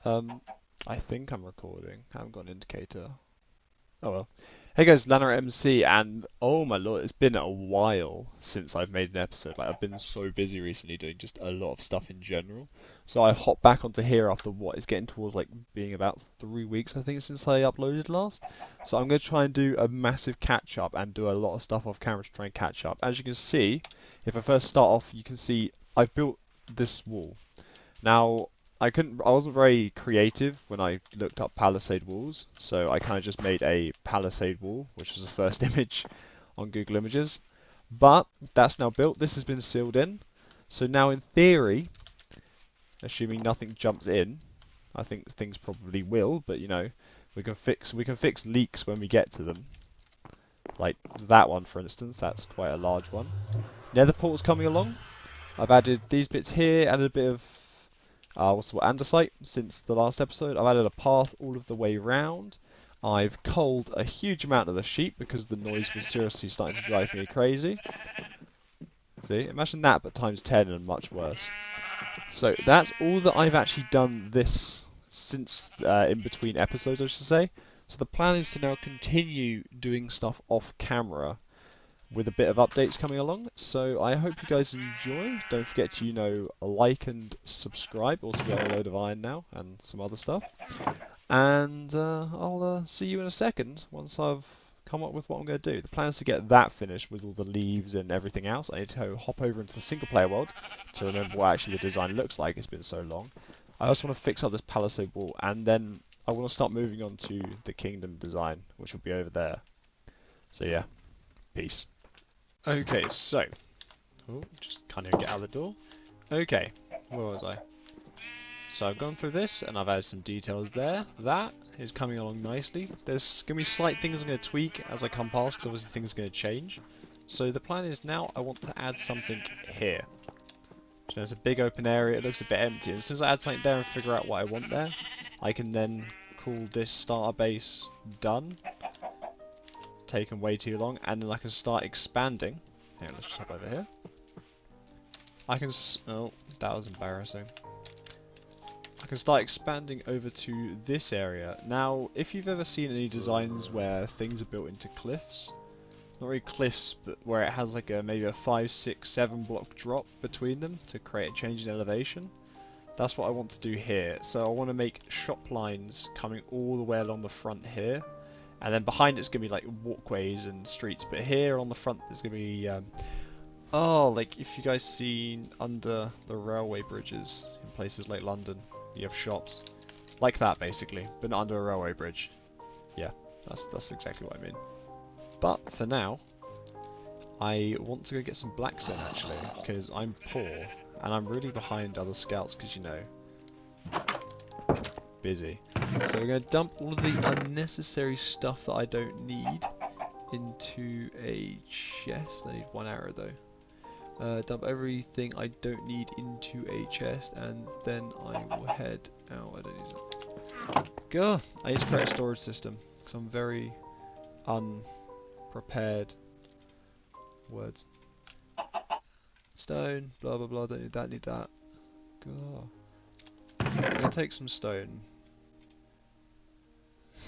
Um, I think I'm recording. I haven't got an indicator. Oh well. Hey guys, Lana MC, and oh my lord, it's been a while since I've made an episode. Like, I've been so busy recently doing just a lot of stuff in general. So I hopped back onto here after what is getting towards like being about 3 weeks, I think, since I uploaded last. So I'm going to try and do a massive catch up and do a lot of stuff off camera to try and catch up. As you can see, if I first start off, you can see I've built this wall. Now, I wasn't very creative when I looked up palisade walls, so I kind of just made a palisade wall, which was the first image on Google Images. But that's now built. This has been sealed in. So now, in theory, assuming nothing jumps in, I think things probably will. But you know, we can fix leaks when we get to them. Like that one, for instance. That's quite a large one. Nether portal's coming along. I've added these bits here, added a bit of what's the word, andesite since the last episode. I've added a path all of the way round. I've culled a huge amount of the sheep because the noise was seriously starting to drive me crazy. See, imagine that, but times 10 and much worse. So that's all that I've actually done this since in between episodes, I should say. So the plan is to now continue doing stuff off camera with a bit of updates coming along. So I hope you guys enjoy. Don't forget to, like and subscribe. Also got a load of iron now and some other stuff. And I'll see you in a second once I've come up with what I'm going to do. The plan is to get that finished with all the leaves and everything else. I need to hop over into the single player world to remember what actually the design looks like. It's been so long. I also want to fix up this palisade wall, and then I want to start moving on to the kingdom design, which will be over there. So yeah, peace. Okay, so, just can't even get out of the door. Okay, where was I? So I've gone through this and I've added some details there. That is coming along nicely. There's going to be slight things I'm going to tweak as I come past because obviously things are going to change. So the plan is now I want to add something here. So there's a big open area, it looks a bit empty. And as soon as I add something there and figure out what I want there, I can then call this starter base done. Taken way too long, and then I can start expanding. Hang on, let's just hop over here. Oh, that was embarrassing. I can start expanding over to this area. Now, if you've ever seen any designs where things are built into cliffs, not really cliffs, but where it has like maybe a 5, 6, 7 block drop between them to create a change in elevation, that's what I want to do here. So I want to make shop lines coming all the way along the front here. And then behind it's going to be like walkways and streets. But here on the front there's going to be... like if you guys seen under the railway bridges in places like London, you have shops. Like that basically, but not under a railway bridge. Yeah, that's exactly what I mean. But for now, I want to go get some blackstone actually, because I'm poor. And I'm really behind other scouts because, you know, busy. So we're going to dump all of the unnecessary stuff that I don't need into a chest. I need 1 arrow though. Dump everything I don't need into a chest, and then I will head out. I don't need it. Gah! I need to create a storage system because I'm very unprepared. Words. Stone, blah blah blah, don't need that, need that. Gah. I'm going to take some stone.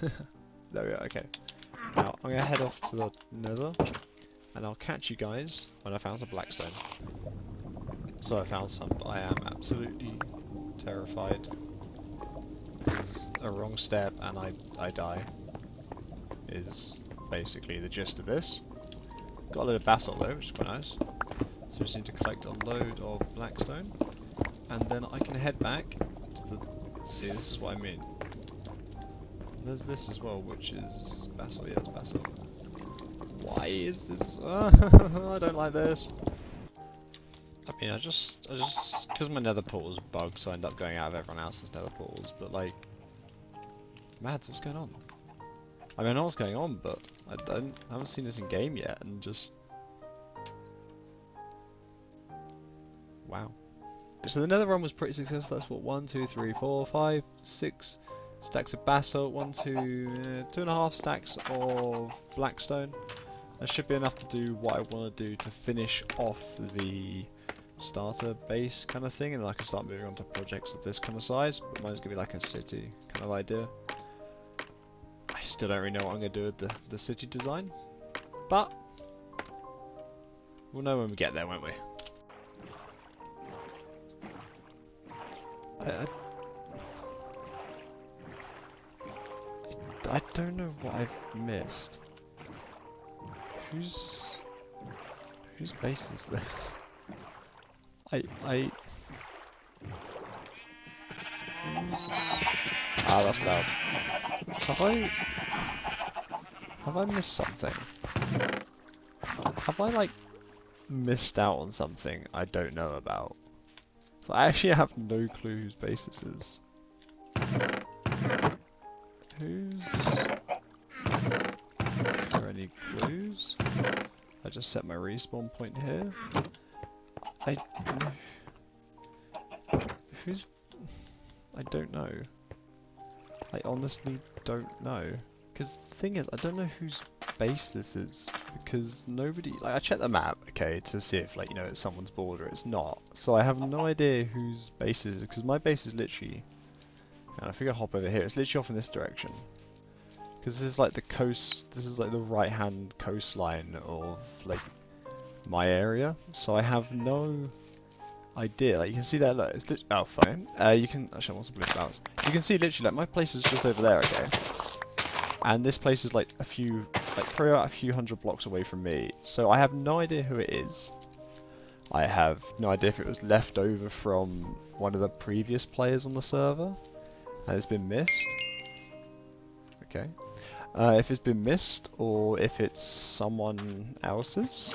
There we go, okay. Now, I'm going to head off to the nether, and I'll catch you guys when I found some blackstone. So I found some, but I am absolutely terrified. Because a wrong step and I die, is basically the gist of this. Got a load of basalt though, which is quite nice. So we just need to collect a load of blackstone, and then I can head back to the... See, this is what I mean. There's this as well, which is basalt. Yeah, it's basalt. Why is this? I don't like this. I mean, I just, because my nether portal's bugged, so I end up going out of everyone else's nether portals. But like, Mads, what's going on? I mean, I know what's going on, but I haven't seen this in game yet, and just, wow. So the nether run was pretty successful. That's what 1, 2, 3, 4, 5, 6 stacks of basalt, 2.5 stacks of blackstone. That should be enough to do what I want to do to finish off the starter base kind of thing, and then I can start moving on to projects of this kind of size. But mine's gonna be like a city kind of idea. I still don't really know what I'm gonna do with the city design, but we'll know when we get there, won't we? I don't know what I've missed. Whose base is this? Ah, that's loud. Have I missed something? Have I like missed out on something I don't know about? So I actually have no clue whose base this is. Is there any clues? I just set my respawn point here. I don't know. I honestly don't know. Because the thing is, I don't know whose base this is. Because nobody, like, I checked the map, okay, to see if, like, you know, it's someone's border. It's not. So I have no idea whose base is, because my base is literally, and I figure I'll hop over here. It's literally off in this direction. Because this is like the coast, this is like the right hand coastline of, like, my area. So I have no idea. Like, you can see there, look, it's literally, oh, fine. You can, actually, I want some blue flowers. You can see literally, like, my place is just over there, okay? And this place is like probably about a few hundred blocks away from me. So I have no idea who it is. I have no idea if it was left over from one of the previous players on the server and it's been missed. Okay. If it's been missed or if it's someone else's.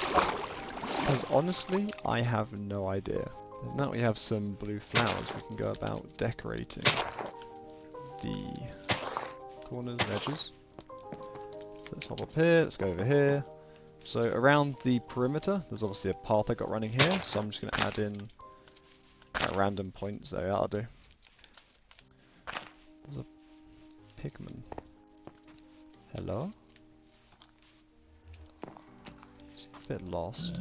Because honestly, I have no idea. And now we have some blue flowers, we can go about decorating the corners and edges. So let's hop up here, let's go over here. So around the perimeter, there's obviously a path I got running here, so I'm just going to add in random points there, that'll do. There's a pigman. Hello? He's a bit lost.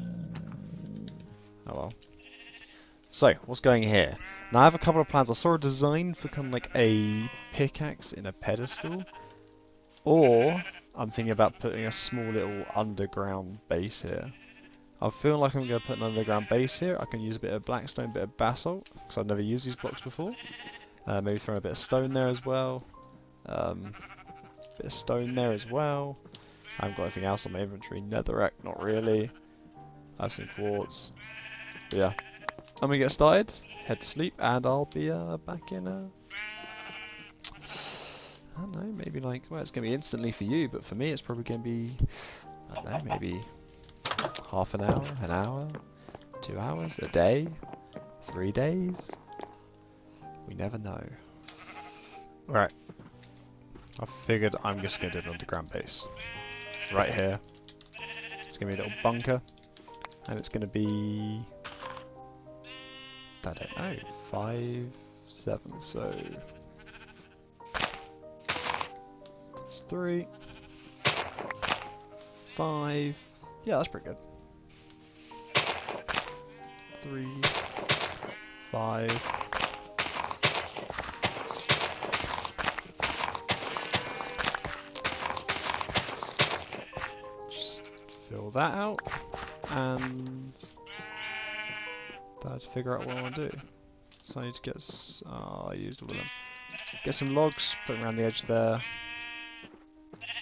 Oh well. So, what's going here? Now I have a couple of plans. I saw a design for kind of like a pickaxe in a pedestal. Or, I'm thinking about putting a small little underground base here. I feel like I'm going to put an underground base here. I can use a bit of blackstone, a bit of basalt, because I've never used these blocks before. Maybe throw a bit of stone there as well. Bit of stone there as well. I haven't got anything else on my inventory. Netherrack, not really. I have some quartz. But yeah. I'm going to get started, head to sleep, and I'll be back in I don't know, maybe like, well, it's going to be instantly for you, but for me it's probably going to be, I don't know, maybe half an hour, 2 hours, a day, 3 days. We never know. Right. I figured I'm just going to do an underground base. Right here. It's going to be a little bunker. And it's going to be, I don't know, 5, 7, so that's 3, 5, yeah, that's pretty good. 3, 5, just fill that out, and I'd figure out what I want to do. So I need to get, I used all of them. Get some logs, put them around the edge there.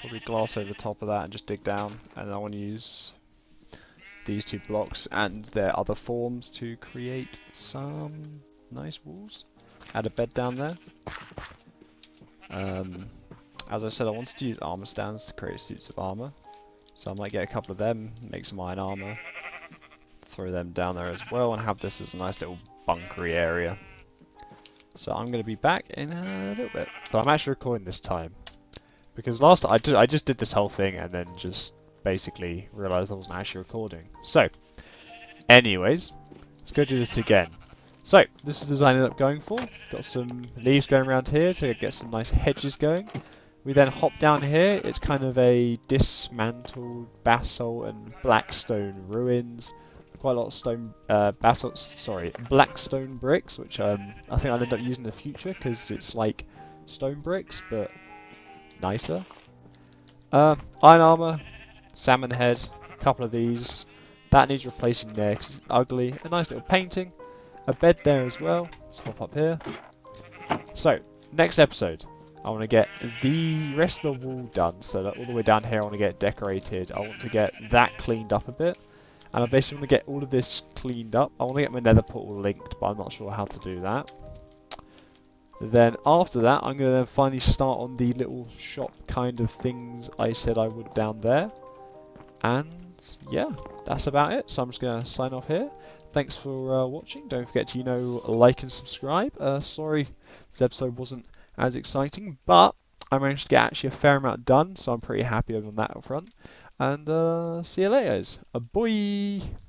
Probably glass over the top of that and just dig down. And I want to use these 2 blocks and their other forms to create some nice walls. Add a bed down there. As I said, I wanted to use armor stands to create suits of armor. So I might get a couple of them, make some iron armor. Throw them down there as well and have this as a nice little bunkery area. So I'm going to be back in a little bit. So I'm actually recording this time because last time I just did this whole thing and then just basically realised I wasn't actually recording. So, anyways, let's go do this again. So this is the design I ended up going for. Got some leaves going around here to get some nice hedges going. We then hop down here. It's kind of a dismantled basalt and blackstone ruins. quite a lot of stone, basalt, sorry, black stone bricks, which I think I'll end up using in the future because it's like stone bricks but nicer. Iron armor, salmon head, a couple of these. That needs replacing there because it's ugly. A nice little painting, a bed there as well. Let's hop up here. So, next episode, I want to get the rest of the wall done, so that all the way down here I want to get decorated. I want to get that cleaned up a bit, and I basically want to get all of this cleaned up. I want to get my nether portal linked, but I'm not sure how to do that. Then after that, I'm going to then finally start on the little shop kind of things I said I would down there. And yeah, that's about it. So I'm just going to sign off here. Thanks for watching. Don't forget to, like and subscribe. Sorry this episode wasn't as exciting, but I managed to get actually a fair amount done, so I'm pretty happy on that front. And see you later, guys. Bye!